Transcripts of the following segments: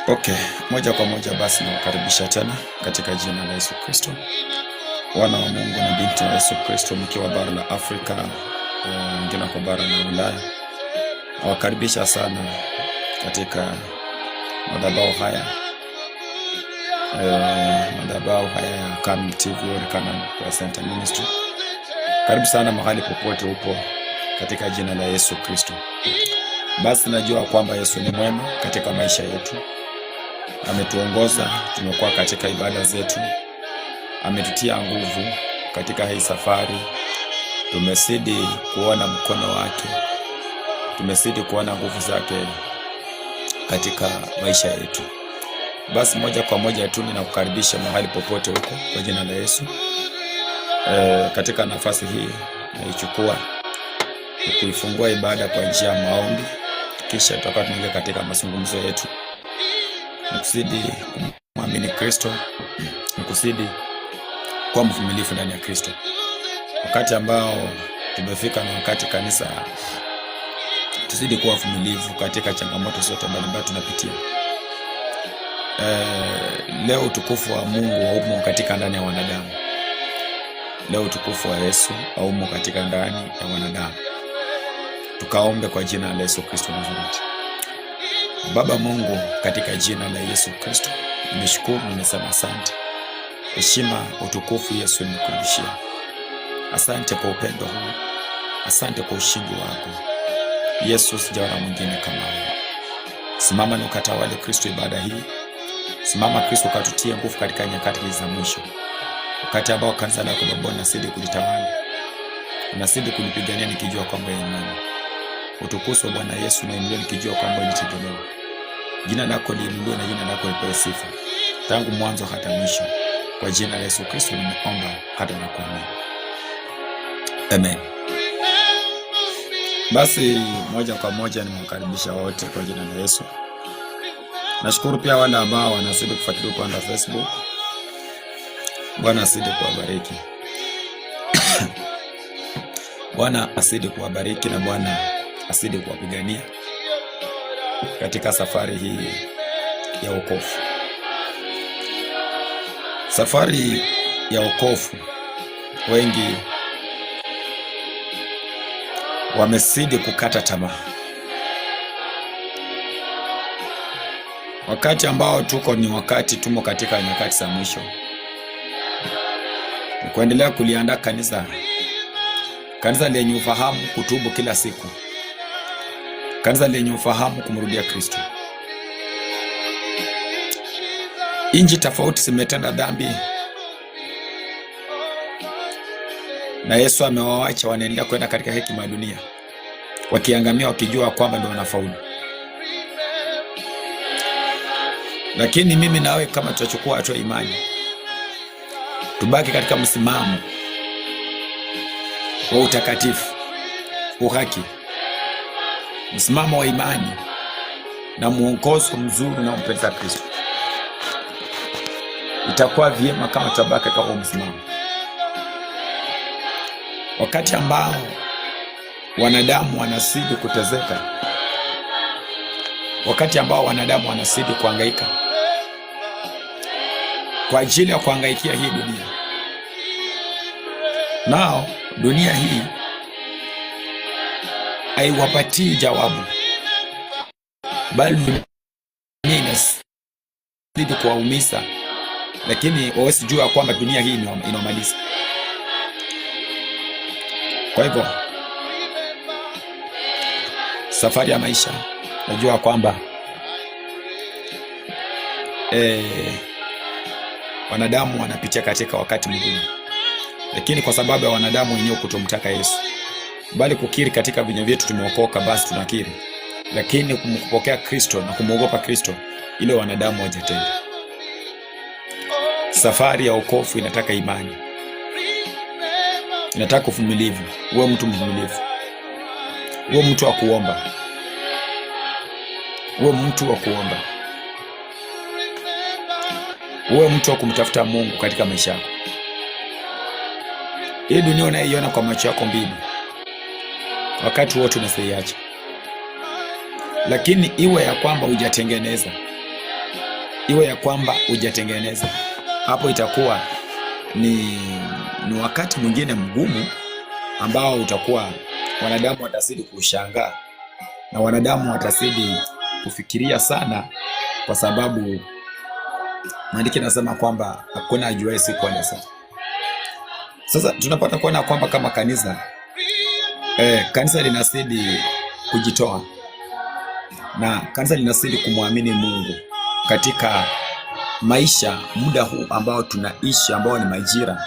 Okay, moja kwa moja basi nawakaribisha tena katika jina la Yesu Kristo. Wana wa Mungu na binti wa Yesu Kristo, mkiwa bara la Afrika, wengine kwa bara la Ulaya, nawakaribisha sana katika madhabahu haya ya Kamil TV or Canaan Prayer Center Ministry. Karibu sana mahali popote upo katika jina la Yesu Kristo. Basi najua kwamba Yesu ni mwema katika maisha yetu. Ametuongoza, tumekuwa katika ibada zetu, ametutia nguvu katika hii safari. Tumezidi kuona mkono wake, tumezidi kuona nguvu zake katika maisha yetu. Basi moja kwa moja tu ninakukaribisha mahali popote huko kwa jina la Yesu. Katika nafasi hii naichukua kuifungua ibada kwa njia ya maombi, kisha tutakuwa tunaingia katika mazungumzo yetu. Nikusidi kumwamini Kristo, nikusidi kuwa mvumilivu ndani ya Kristo. Wakati ambao tumefika na wakati kanisa tuzidi kuwa vumilivu katika changamoto zote mbalimbali tunapitia. Leo utukufu wa Mungu haumo katika ndani ya wanadamu. Leo utukufu wa Yesu haumo katika ndani ya wanadamu. Tukaombe kwa jina la Yesu Kristo Nazareti. Baba Mungu, katika jina la Yesu Kristo, nimeshukuru, nimesema asante. Heshima, utukufu Yesu nikurudishia. Asante kwa upendo huu. Asante kwa ushindi wako. Yesu, sijaona mwingine kama wewe. Simama na ukatawale Kristo ibada hii. Simama Kristo, ukatutie nguvu katika nyakati hizi za mwisho. Wakati ambao kanisa lako Baba nasidi kulitawala. Unasidi kulipigania nikijua kwamba yeye ni mwema. Utukufu wa Bwana Yesu na inuliwe nikijua kwamba ni tegemeo. Jina lako liinuliwe na jina lako lipewe sifa tangu mwanzo hata mwisho. Kwa jina la Yesu Kristo nimeomba hata na kuamini. Amen. Basi moja kwa moja nimewakaribisha wote kwa jina la Yesu. Nashukuru pia wale ambao wanazidi kufuatilia upande wa Facebook. Bwana azidi kuwabariki. Bwana azidi kuwabariki na Bwana azidi kuwapigania katika safari hii ya wokovu. Safari ya wokovu, wengi wamezidi kukata tamaa. Wakati ambao tuko ni wakati tumo katika nyakati za mwisho. Ni kuendelea kuliandaa kanisa lenye ufahamu kutubu kila siku. Kanisa lenye ufahamu kumrudia Kristo. Inji tofauti zimetenda dhambi na Yesu amewaacha wanaendelea kwenda katika hekima ya dunia, wakiangamia wakijua kwamba ndio wanafaulu. Lakini mimi nawe kama tutachukua hatua imani, tubaki katika msimamo wa utakatifu, uhaki, msimamo wa imani na muongozo mzuri na umpendeza Kristo, itakuwa vyema kama tutabaki katika msimamo. Wakati ambao wanadamu wanazidi kutezeka, wakati ambao wanadamu wanazidi kuhangaika kwa ajili ya kuhangaikia hii dunia, nao dunia hii haiwapatii jawabu, bali dunia inazidi kuwaumiza, lakini wawezi jua kwamba dunia hii inamaliza. Kwa hivyo safari ya maisha, najua kwamba wanadamu wanapitia katika wakati mgumu, lakini kwa sababu ya wanadamu wenyewe kutomtaka Yesu, bali kukiri katika vinywa vyetu tumeokoka, basi tunakiri, lakini kumpokea Kristo na kumwogopa Kristo, ile wanadamu hawajatenda. Safari ya wokovu inataka imani, inataka uvumilivu. Uwe mtu mvumilivu, uwe mtu wa kuomba, uwe mtu wa kuomba, uwe mtu wa kumtafuta Mungu katika maisha yako. Hii dunia unaiona kwa macho yako mbili, wakati wote unasaiacha. Lakini iwe ya kwamba hujatengeneza, iwe ya kwamba hujatengeneza, hapo itakuwa ni wakati mwingine mgumu ambao utakuwa wanadamu watazidi kushangaa na wanadamu watazidi kufikiria sana, kwa sababu maandiko yanasema kwamba hakuna ajuaye siku wala saa. Sasa tunapata kuona kwamba kama kanisa linazidi kujitoa na kanisa linazidi kumwamini Mungu katika maisha, muda huu ambao tunaishi, ambao ni majira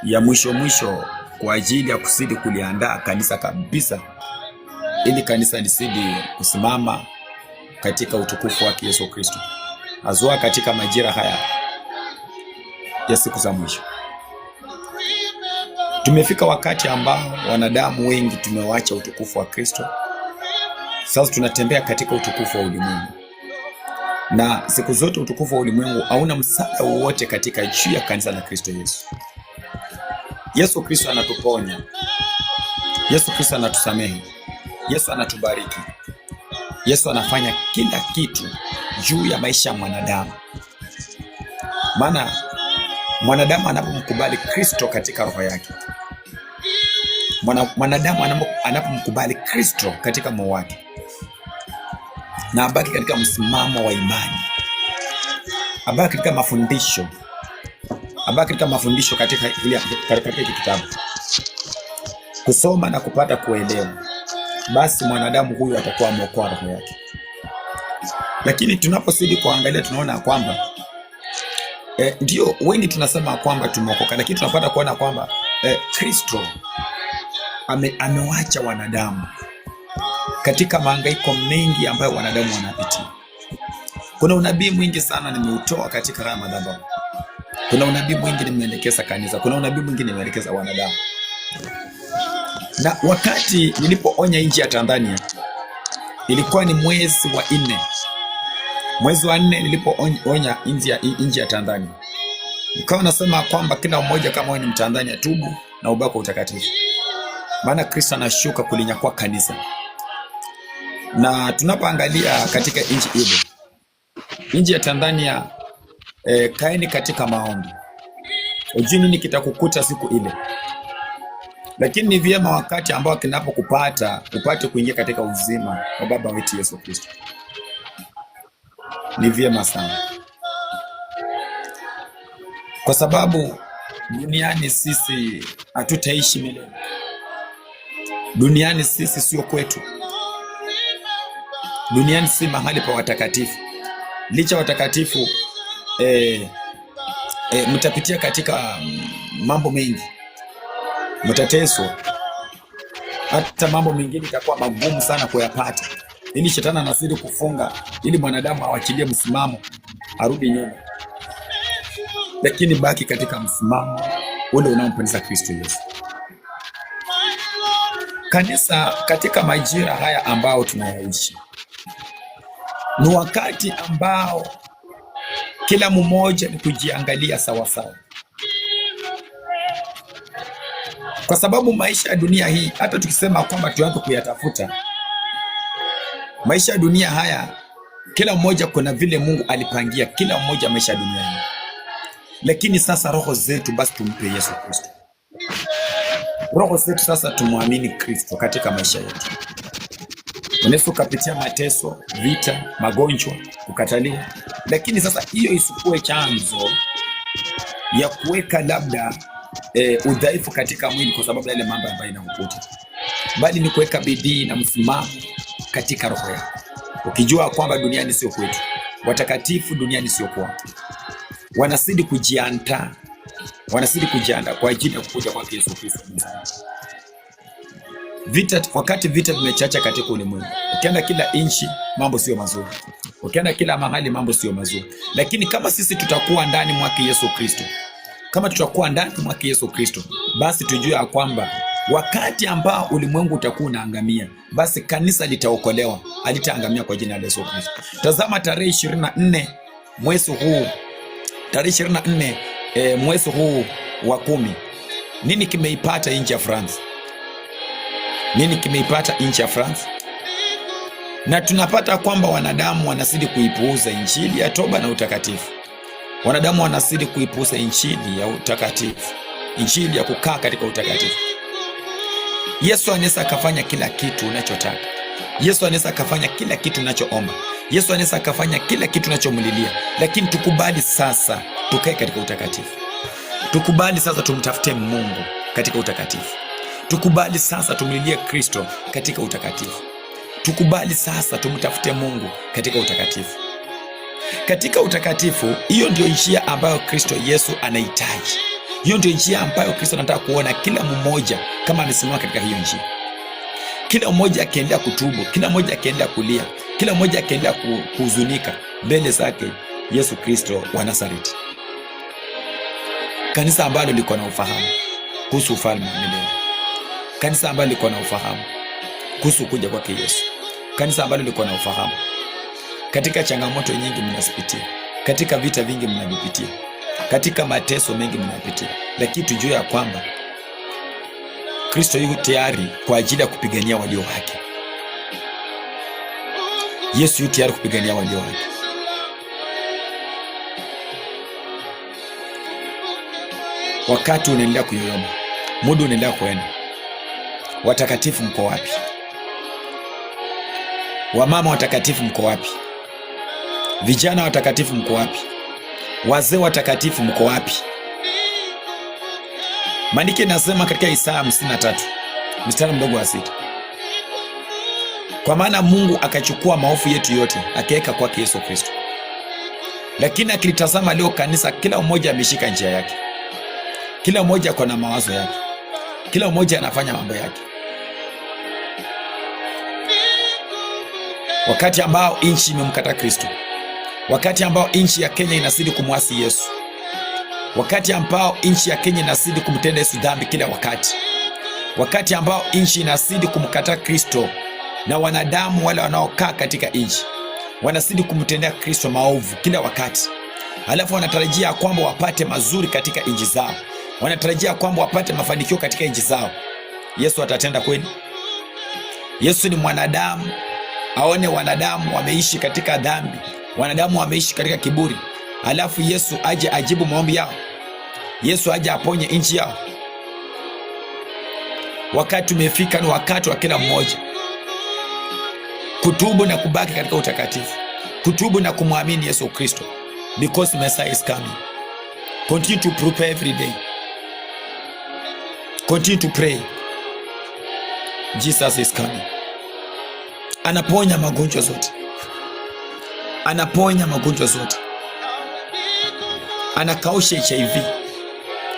ya mwisho, kwa ajili ya kuzidi kuliandaa kanisa kabisa, ili kanisa lisidi kusimama katika utukufu wake Yesu Kristo, azua katika majira haya ya siku za mwisho. Tumefika wakati ambao wanadamu wengi tumewacha utukufu wa Kristo. Sasa tunatembea katika utukufu wa ulimwengu, na siku zote utukufu wa ulimwengu hauna msaada wowote katika juu ya kanisa la Kristo Yesu. Yesu Kristo anatuponya, Yesu Kristo anatusamehe, Yesu anatubariki, Yesu anafanya kila kitu juu ya maisha ya mwanadamu. Maana mwanadamu anapomkubali Kristo katika roho yake, mwanadamu anapomkubali Kristo katika moyo wake na abaki katika msimamo wa imani, abaki katika mafundisho, katika hiki kitabu, kusoma na kupata kuelewa, basi mwanadamu huyu atakuwa ameokoa roho yake. Lakini tunapozidi kuangalia tunaona kwamba ndio wengi tunasema kwamba tumeokoka, lakini tunapata kuona kwamba Kristo amewacha wanadamu katika mahangaiko mengi ambayo wanadamu wanapitia. Kuna unabii mwingi sana nimeutoa katika haya madhabahu. Kuna unabii mwingi nimeelekeza kanisa, kuna unabii mwingi nimeelekeza wanadamu. Na wakati nilipoonya nchi ya Tanzania, ilikuwa ni mwezi wa 4. Mwezi wa 4 nilipoonya nchi ya Tanzania, nikawa nasema kwamba kila mmoja kama wewe ni Mtanzania, tubu na ubaki utakatifu, maana Kristo anashuka kulinyakua kanisa. Na tunapoangalia katika nchi ile, nchi ya Tanzania, kaeni katika maombi, ujui nini kitakukuta siku ile. Lakini ni vyema wakati ambao kinapokupata upate kuingia katika uzima wa Baba wetu Yesu Kristo. Ni vyema sana, kwa sababu duniani sisi hatutaishi milele. Duniani sisi sio kwetu. Duniani si mahali pa watakatifu. Licha watakatifu mtapitia katika mambo mengi, mtateswa, hata mambo mengine itakuwa magumu sana kuyapata, ili shetani anazidi kufunga ili mwanadamu awachilie msimamo, arudi nyuma. Lakini baki katika msimamo ule unaompendeza Kristo Yesu. Kanisa katika majira haya ambao tunayaishi, ni wakati ambao kila mmoja ni kujiangalia sawasawa, kwa sababu maisha ya dunia hii, hata tukisema kwamba tuanze kuyatafuta maisha ya dunia haya, kila mmoja kuna vile Mungu alipangia kila mmoja maisha ya dunia hii. Lakini sasa roho zetu basi tumpe Yesu Kristo. Roho zetu sasa tumwamini Kristo katika maisha yetu. Unaweza kupitia mateso, vita, magonjwa, kukataliwa, lakini sasa hiyo isikuwe chanzo ya kuweka labda udhaifu katika mwili kwa sababu ya ile mambo ambayo inakukuta, bali ni kuweka bidii na msimamo katika roho yako, ukijua kwamba duniani sio kwetu, watakatifu duniani sio kwao. Wanazidi kujiandaa kwa ajili ya kuja kwa Yesu Kristo. Wakati vita vimechacha katika ulimwengu, ukienda kila inchi mambo sio mazuri, ukienda kila mahali mambo sio mazuri. Lakini kama sisi tutakuwa ndani mwake Yesu Kristo, basi tujue ya kwamba wakati ambao ulimwengu utakuwa unaangamia, basi kanisa litaokolewa, halitaangamia kwa jina la Yesu Kristo. Tazama tarehe 24 mwezi huu wa 10, nini kimeipata nchi ya France? Na tunapata kwamba wanadamu wanazidi kuipuuza injili ya toba na utakatifu. Wanadamu wanazidi kuipuuza injili ya utakatifu, injili ya kukaa katika utakatifu. Yesu anaweza akafanya kila kitu unachotaka. Yesu anaweza akafanya kila kitu unachoomba. Yesu anaweza akafanya kila kitu unachomlilia, lakini tukubali sasa tukae katika utakatifu. Tukubali sasa tumtafute Mungu katika utakatifu. Tukubali sasa tumlilie Kristo katika utakatifu. Tukubali sasa tumtafute Mungu katika utakatifu. Katika utakatifu, hiyo ndio njia ambayo Kristo Yesu anahitaji. Hiyo ndio njia ambayo Kristo anataka kuona kila mmoja kama amesimama katika hiyo njia. Kila mmoja akiendelea kutubu, kila mmoja akiendelea kulia, kila mmoja akiendelea kuhuzunika mbele zake Yesu Kristo wa Nazareti. Kanisa ambalo liko na ufahamu kuhusu ufalme wa milele. Kanisa ambalo liko na ufahamu kuhusu kuja kwake Yesu. Kanisa ambalo liko na ufahamu katika changamoto nyingi mnazipitia, katika vita vingi mnavipitia, katika mateso mengi mnapitia, lakini tujue ya kwamba Kristo yuko tayari kwa ajili ya kupigania walio wake. Yesu yuko tayari kupigania walio wake. Wakati unaendelea kuyoyoma, muda unaendelea kuenda, watakatifu mko wapi? Wamama watakatifu mko wapi? Vijana watakatifu mko wapi? Wazee watakatifu mko wapi? Maandiko nasema katika Isaya 53 mstari mdogo wa 6, kwa maana Mungu akachukua maovu yetu yote akaweka kwake Yesu Kristo. Lakini akilitazama leo kanisa, kila mmoja ameshika njia yake, kila mmoja ako na mawazo yake, kila mmoja anafanya mambo yake. Wakati ambao nchi imemkata Kristo, wakati ambao nchi ya Kenya inazidi kumwasi Yesu, wakati ambao nchi ya Kenya inazidi kumtenda Yesu dhambi kila wakati, wakati ambao nchi inazidi kumkata Kristo na wanadamu wale wanaokaa katika nchi wanazidi kumtendea Kristo maovu kila wakati, alafu wanatarajia kwamba wapate mazuri katika nchi zao, wanatarajia kwamba wapate mafanikio katika nchi zao. Yesu atatenda kweli? Yesu ni mwanadamu, aone wanadamu wameishi katika dhambi, wanadamu wameishi katika kiburi, alafu Yesu aje ajibu maombi yao? Yesu aje aponye nchi yao? Wakati umefika, ni wakati wa kila mmoja kutubu na kubaki katika utakatifu, kutubu na kumwamini Yesu Kristo, because Messiah is coming. Continue to prepare every day. Continue to pray. Jesus is coming. Anaponya magonjwa zote, anaponya magonjwa zote, anakausha HIV,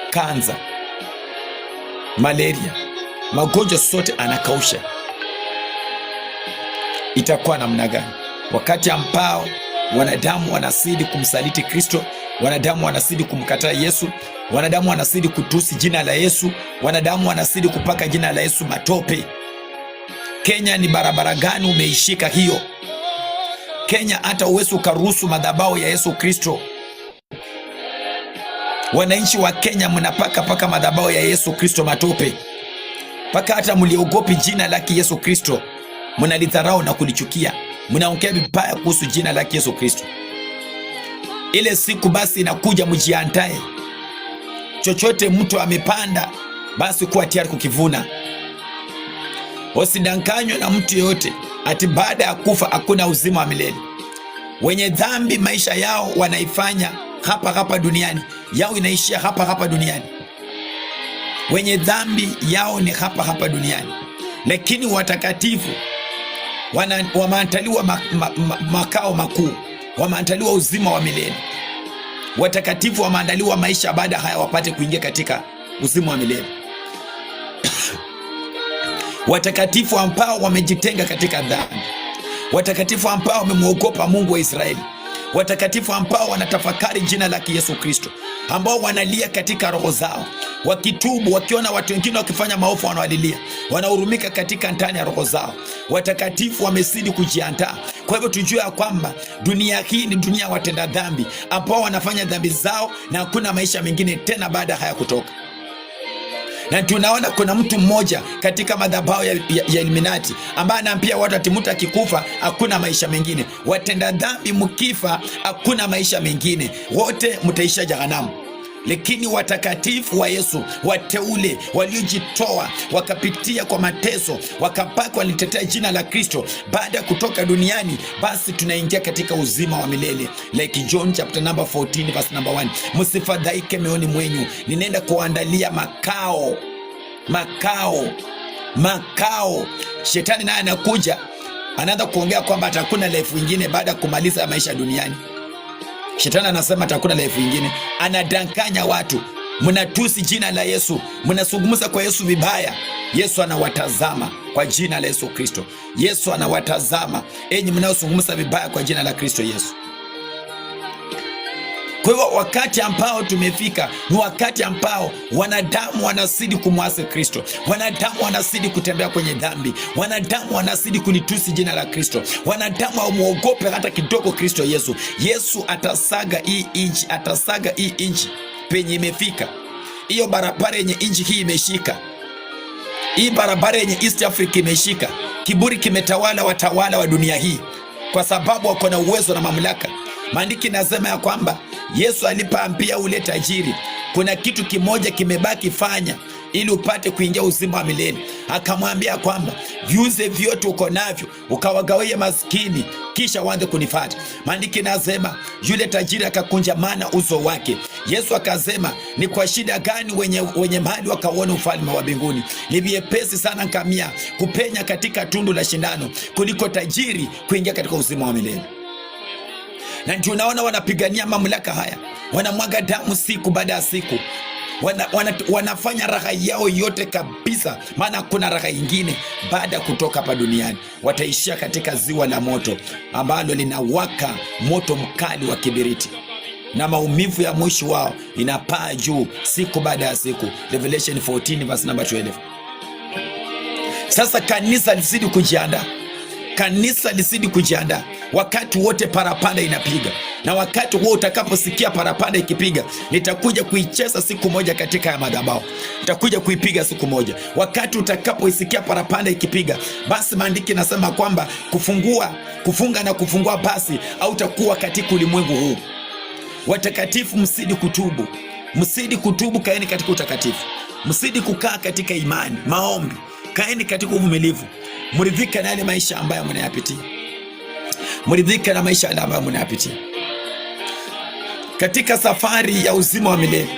kanza, malaria, magonjwa zote anakausha. Itakuwa namna gani wakati ambao wanadamu wanazidi kumsaliti Kristo, wanadamu wanazidi kumkataa Yesu, wanadamu wanazidi kutusi jina la Yesu, wanadamu wanazidi kupaka jina la Yesu matope? Kenya ni barabara gani umeishika hiyo? Kenya hata uwezo ukaruhusu madhabahu ya Yesu Kristo. Wananchi wa Kenya mnapaka madhabahu ya Yesu Kristo matope, paka hata mliogopi jina lake Yesu Kristo, mnalidharau na kulichukia, mnaongea vibaya kuhusu jina lake Yesu Kristo. Ile siku basi inakuja, mjiandae. Chochote mtu amepanda, basi kuwa tayari kukivuna. Usidanganywe na mtu yote ati baada ya kufa hakuna uzima wa milele. Wenye dhambi maisha yao wanaifanya hapa duniani, yao inaishia hapa duniani. Wenye dhambi yao ni hapa duniani, lakini watakatifu wameandaliwa makao makuu, wameandaliwa uzima wa milele. Watakatifu wameandaliwa maisha baada haya wapate kuingia katika uzima wa milele. Watakatifu ambao wamejitenga katika dhambi, watakatifu ambao wamemwogopa Mungu wa Israeli, watakatifu ambao wanatafakari jina la Yesu Kristo, ambao wanalia katika roho zao, wakitubu, wakiona watu wengine wakifanya maovu wanawalilia, wanahurumika katika ndani ya roho zao. Watakatifu wamezidi kujiandaa. Kwa hivyo tujue ya kwamba dunia hii ni dunia watenda dhambi ambao wanafanya dhambi zao na hakuna maisha mengine tena baada haya kutoka. Na tunaona kuna mtu mmoja katika madhabahu ya Illuminati ambaye anaambia watu ati mtu akikufa hakuna maisha mengine. Watenda dhambi mkifa hakuna maisha mengine, wote mtaisha jehanamu. Lakini watakatifu wa Yesu, wateule waliojitoa, wakapitia kwa mateso, wakapaka, walitetea jina la Kristo, baada ya kutoka duniani, basi tunaingia katika uzima wa milele. Like John chapter number 14 verse number 1, msifadhaike mioyoni mwenyu, ninaenda kuandalia makao. Shetani naye anakuja, anaanza kuongea kwamba atakuna life nyingine baada ya kumaliza maisha duniani. Shetani anasema atakuna life nyingine, anadanganya watu. Mnatusi jina la Yesu, mnazungumza kwa Yesu vibaya. Yesu anawatazama kwa jina la Yesu Kristo. Yesu anawatazama enyi mnaozungumza vibaya kwa jina la Kristo Yesu. Kwa hivyo wakati ambao tumefika ni wakati ambao wanadamu wanazidi kumwasi Kristo, wanadamu wanazidi kutembea kwenye dhambi, wanadamu wanazidi kulitusi jina la Kristo, wanadamu hawamuogope hata kidogo Kristo Yesu. Yesu atasaga hii inchi penye imefika. Hiyo barabara yenye inchi hii imeshika, hii barabara yenye East Africa imeshika. Kiburi kimetawala watawala wa dunia hii kwa sababu wako na uwezo na mamlaka. Maandiki nasema ya kwamba Yesu alipoambia ule tajiri, kuna kitu kimoja kimebaki, fanya ili upate kuingia uzima wa milele. Akamwambia kwamba viuze vyote uko navyo ukawagawie maskini, kisha uanze kunifuata. Maandiki nasema yule tajiri akakunjamana uso wake. Yesu akasema, ni kwa shida gani wenye mali wakaona ufalme wa mbinguni? Ni vyepesi sana ngamia kupenya katika tundu la shindano kuliko tajiri kuingia katika uzima wa milele. Na ndio unaona wanapigania mamlaka haya, wanamwaga damu siku baada ya siku, wanafanya raha yao yote kabisa, maana kuna raha nyingine baada ya kutoka hapa duniani. Wataishia katika ziwa la moto ambalo linawaka moto mkali wa kibiriti, na maumivu ya mwisho wao inapaa juu siku baada ya siku. Revelation 14 verse number 12. Sasa kanisa lizidi kujiandaa, kanisa lizidi kujiandaa. Wakati wote parapanda inapiga, na wakati huo utakaposikia parapanda ikipiga, nitakuja kuicheza siku moja katika ya madhabahu, nitakuja kuipiga siku moja. Wakati utakapoisikia parapanda ikipiga, basi maandiki nasema kwamba kufunga na kufungua basi hautakuwa katika ulimwengu huu. Watakatifu, msidi kutubu, kaeni katika utakatifu, msidi kukaa katika imani, maombi, kaeni katika uvumilivu, mridhika na yale maisha ambayo mnayapitia, mridhika na maisha ambayo mnayapitia katika safari ya uzima wa milele.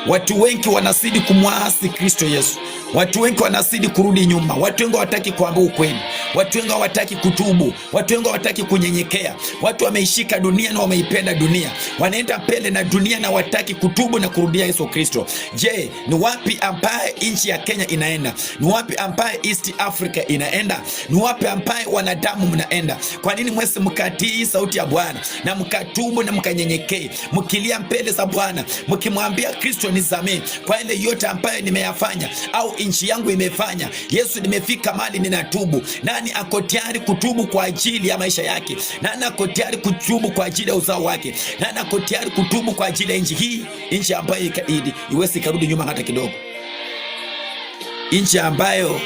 Watu wengi wanazidi kumwasi Kristo Yesu, watu wengi wanazidi kurudi nyuma, watu wengi hawataki kuambia ukweli, watu wengi hawataki kutubu, watu wengi hawataki kunyenyekea. Watu wameishika dunia na wameipenda dunia, wanaenda mbele na dunia na wataki kutubu na kurudia Yesu Kristo. Je, ni wapi ambaye nchi ya Kenya inaenda? Ni wapi ambaye East Africa inaenda? Ni wapi ambaye wanadamu mnaenda? Kwa nini mwesi mkatii sauti ya Bwana na mkatubu na mkanyenyekee, mkilia mbele za Bwana, mkimwambia Kristo, nisamee kwa ile yote ambayo nimeyafanya au nchi yangu imefanya. Yesu, nimefika mahali ninatubu. Nani ako tayari kutubu kwa ajili ya maisha yake? Nani ako tayari kutubu kwa ajili ya uzao wake? Nani ako tayari kutubu kwa ajili ya nchi hii, nchi ambayo iwezi karudi nyuma hata kidogo, nchi ambayo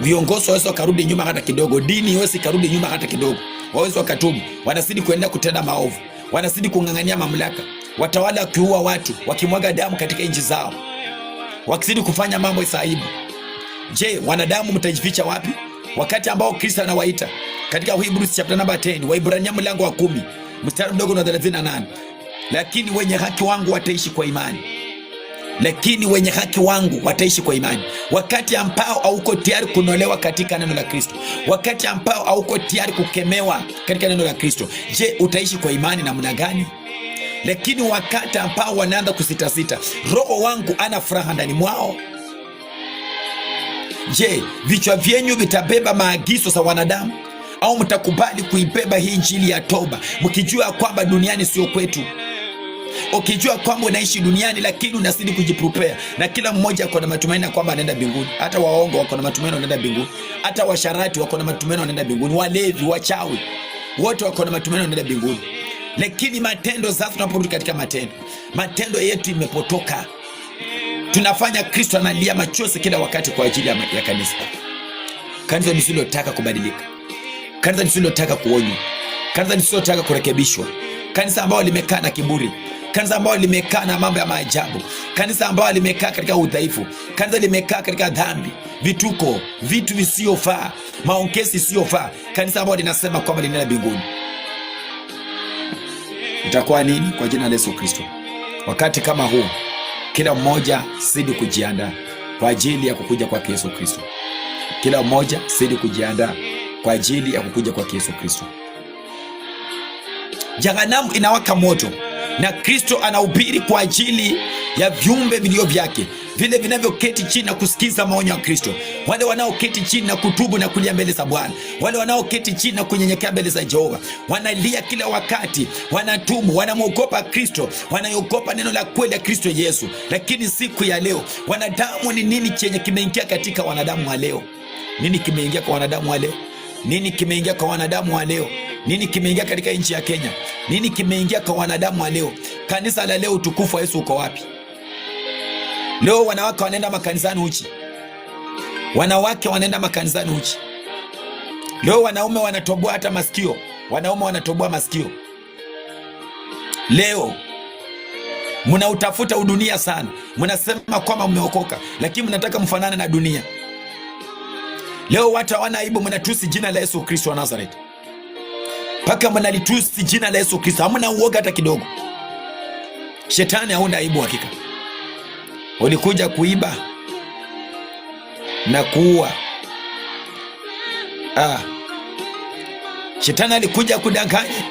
viongozi wawezi karudi nyuma hata kidogo, dini iwezi karudi nyuma hata kidogo, wawezi wakatubu. Wanazidi kuenda kutenda maovu, wanazidi kung'ang'ania mamlaka, watawala wakiua watu, wakimwaga damu katika nchi zao, wakizidi kufanya mambo saibu. Je, wanadamu mtajificha wapi wakati ambao Kristo anawaita katika Hebrews chapter number 10, Waibrania mlango wa 10 mstari mdogo na 38? Lakini wenye haki wangu wataishi kwa imani, lakini wenye haki wangu wataishi kwa imani. Wakati ambao hauko tayari kunolewa katika neno la Kristo, wakati ambao hauko tayari kukemewa katika neno la Kristo, je, utaishi kwa imani namna gani? Lakini wakati ambao wanaanza kusitasita, roho wangu ana furaha ndani mwao. Je, vichwa vyenyu vitabeba maagizo za wanadamu, au mtakubali kuibeba hii injili ya toba, mkijua kwamba duniani sio kwetu? Ukijua kwamba unaishi duniani lakini unazidi kujiprepare, na kila mmoja ako na matumaini kwamba anaenda mbinguni. Hata waongo wako na matumaini wanaenda mbinguni, hata washarati wako na matumaini wanaenda mbinguni, walevi, wachawi, wote wako na matumaini wanaenda mbinguni. Lakini matendo, sasa tunaporudi katika matendo yetu imepotoka. tunafanya Kristo analia machozi kila wakati kwa ajili ya kanisa. Kanisa lisilotaka kubadilika, kanisa lisilotaka kuonywa, kanisa lisilotaka kurekebishwa, kanisa ambao limekaa na kiburi, kanisa ambao limekaa na mambo ya maajabu, kanisa ambao limekaa katika udhaifu, kanisa limekaa katika dhambi, vituko, vitu visiyofaa, maongezi isiyofaa, kanisa ambao linasema kwamba linaenda mbinguni. Itakuwa nini kwa jina la Yesu Kristo? Wakati kama huu, kila mmoja zidi kujiandaa kwa ajili ya kukuja kwa Yesu Kristo. Kila mmoja zidi kujiandaa kwa ajili ya kukuja kwa Yesu Kristo. Jehanamu inawaka moto na Kristo anahubiri kwa ajili ya viumbe vilio vyake, vile vinavyoketi chini na kusikiza maonyo ya Kristo, wale wanaoketi chini na kutubu na kulia mbele za Bwana, wale wanaoketi chini na kunyenyekea mbele za Jehova, wanalia kila wakati, wanatubu, wanamwogopa Kristo, wanaogopa neno la kweli ya Kristo Yesu. Lakini siku ya leo, wanadamu, ni nini chenye kimeingia katika wanadamu wa leo? Nini kimeingia kwa wanadamu wa leo? Nini kimeingia kwa wanadamu wa leo? Nini kimeingia katika nchi ya Kenya? Nini kimeingia kwa wanadamu wa leo? Kanisa la leo, utukufu wa Yesu uko wapi? Leo wanawake wanaenda makanisani uchi. Wanawake wanaenda makanisani uchi. Leo wanaume wanatoboa hata masikio. Wanaume wanatoboa masikio. Leo mnautafuta udunia sana. Mnasema kwamba mmeokoka, lakini mnataka mfanane na dunia. Leo watu hawana aibu, mnatusi jina la Yesu Kristo wa Nazareth. Paka mnalitusi jina la Yesu Kristo, hamna uoga hata kidogo. Shetani hauna aibu hakika. Ulikuja kuiba na kuua. Shetani alikuja kudanganya.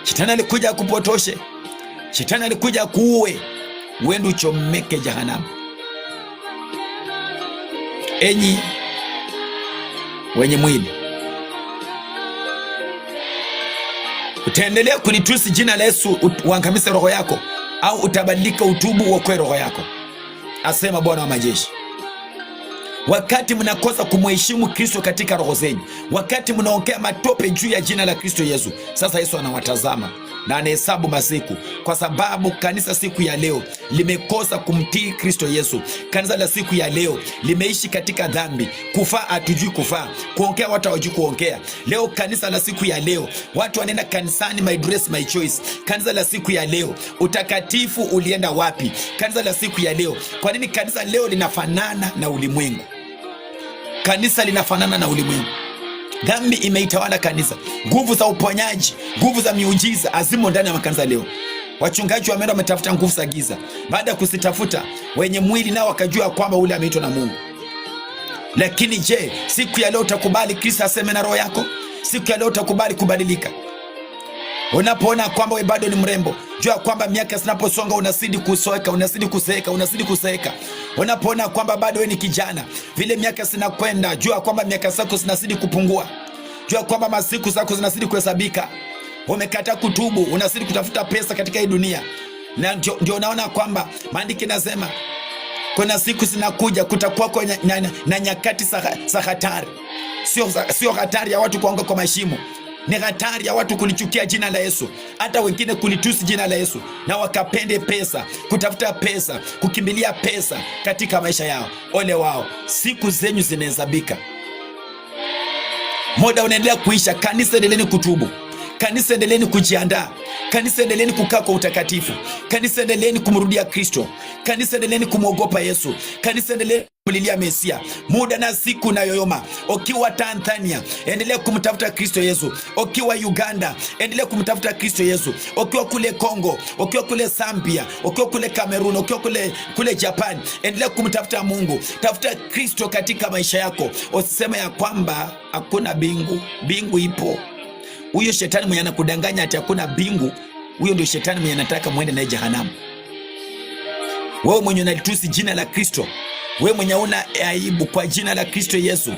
Shetani alikuja kupotoshe. Shetani alikuja kuue, uende uchomeke jehanamu. Enyi wenye mwili, utaendelea kunitusi jina la Yesu uangamize roho yako, au utabadilika, utubu, uokoe roho yako, asema Bwana wa majeshi. Wakati mnakosa kumheshimu Kristo katika roho zenu, wakati mnaongea matope juu ya jina la Kristo Yesu, sasa Yesu anawatazama na anahesabu masiku, kwa sababu kanisa siku ya leo limekosa kumtii Kristo Yesu. Kanisa la siku ya leo limeishi katika dhambi, kufaa hatujui kufaa, kuongea watu hawajui kuongea. Leo kanisa la siku ya leo, watu wanaenda kanisani my dress my choice. Kanisa la siku ya leo, utakatifu ulienda wapi? Kanisa la siku ya leo, kwa nini kanisa leo linafanana na ulimwengu? Kanisa linafanana na ulimwengu. Dhambi imeitawala kanisa. Nguvu za uponyaji, nguvu za miujiza azimo ndani ya makanisa leo. Wachungaji wameenda wametafuta nguvu za giza. Baada ya kuzitafuta, wenye mwili nao wakajua kwamba ule ameitwa na Mungu. Lakini je, siku ya leo utakubali Kristo aseme na roho yako? Siku ya leo utakubali kubadilika? Unapoona kwamba wewe bado ni mrembo, jua kwamba miaka zinaposonga unazidi kusoeka, unazidi kuzeeka, unazidi kuzeeka. Unapoona kwamba bado wewe ni kijana, vile miaka zinakwenda, jua kwamba miaka zako zinazidi kupungua. Jua kwamba masiku zako zinazidi kuhesabika. Umekataa kutubu, unazidi kutafuta pesa katika hii dunia. Na ndio unaona kwamba maandiko yanasema kuna siku zinakuja, kutakuwa na nyakati za hatari. Sio hatari ya watu kuanguka kwa mashimo. Ni hatari ya watu kulichukia jina la Yesu, hata wengine kulitusi jina la Yesu, na wakapende pesa, kutafuta pesa, kukimbilia pesa katika maisha yao. Ole wao, siku zenyu zinahesabika. Muda unaendelea kuisha. Kanisa, endeleeni kutubu. Kanisa, endeleeni kujiandaa. Kanisa, endeleeni kukaa kwa utakatifu. Kanisa, endeleeni kumrudia Kristo. Kanisa, endeleeni kumwogopa Yesu. Kanisa, endeleeni kumlilia Mesia. Muda na siku na yoyoma. Ukiwa Tanzania, endelea kumtafuta Kristo Yesu. Ukiwa Uganda, endelea kumtafuta Kristo Yesu. Ukiwa kule Kongo, ukiwa kule Zambia, ukiwa kule Cameroon, ukiwa kule Japan, endelea kumtafuta Mungu. Tafuta Kristo katika maisha yako. Usiseme ya kwamba hakuna bingu. Bingu ipo. Huyo shetani mwenye anakudanganya ati hakuna bingu, huyo ndio shetani mwenye anataka muende naye jehanamu. Wewe mwenye unalitusi jina la Kristo, wewe mwenye una aibu kwa jina la Kristo Yesu,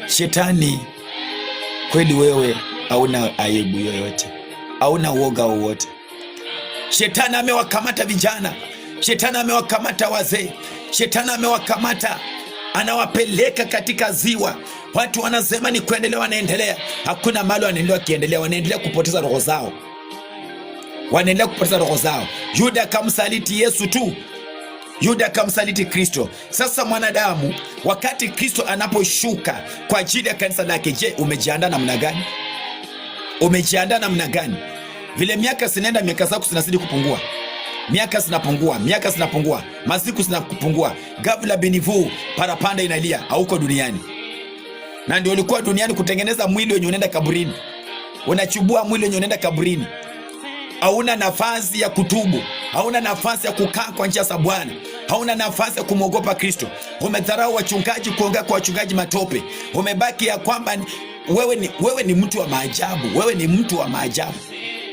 shetani, kweli wewe hauna aibu yoyote, hauna uoga wowote. Shetani amewakamata vijana, shetani amewakamata wazee, shetani amewakamata, anawapeleka katika ziwa. Watu wanasema ni kuendelea, wanaendelea. Hakuna mahali wanaendelea kiendelea, wanaendelea kupoteza roho zao. Wanaendelea kupoteza roho zao. Yuda akamsaliti Yesu tu Yuda akamsaliti Kristo. Sasa mwanadamu, wakati Kristo anaposhuka kwa ajili ya kanisa lake, je, umejiandaa namna gani? Umejiandaa namna gani? Vile miaka zinaenda, miaka zako zinazidi kupungua, miaka zinapungua, masiku zinapungua. Ghafla binivu parapanda inalia, hauko duniani. Na ndio ulikuwa duniani kutengeneza mwili wenye unaenda kaburini. Unachubua mwili wenye unaenda kaburini. Hauna nafasi ya kutubu, hauna nafasi ya kukaa kwa njia za Bwana, hauna nafasi ya kumwogopa Kristo. Umedharau wachungaji, kuongea kwa wachungaji matope. Umebaki ya kwamba wewe ni mtu wa maajabu, wewe ni mtu wa maajabu,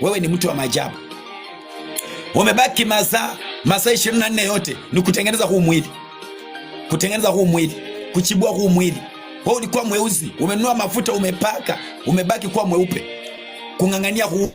wewe ni mtu wa maajabu. Umebaki masaa 24 yote ni kutengeneza huu mwili, kuchibua huu mwili. Wewe ulikuwa mweusi, umenunua mafuta umepaka, umebaki kuwa mweupe, kung'ang'ania huu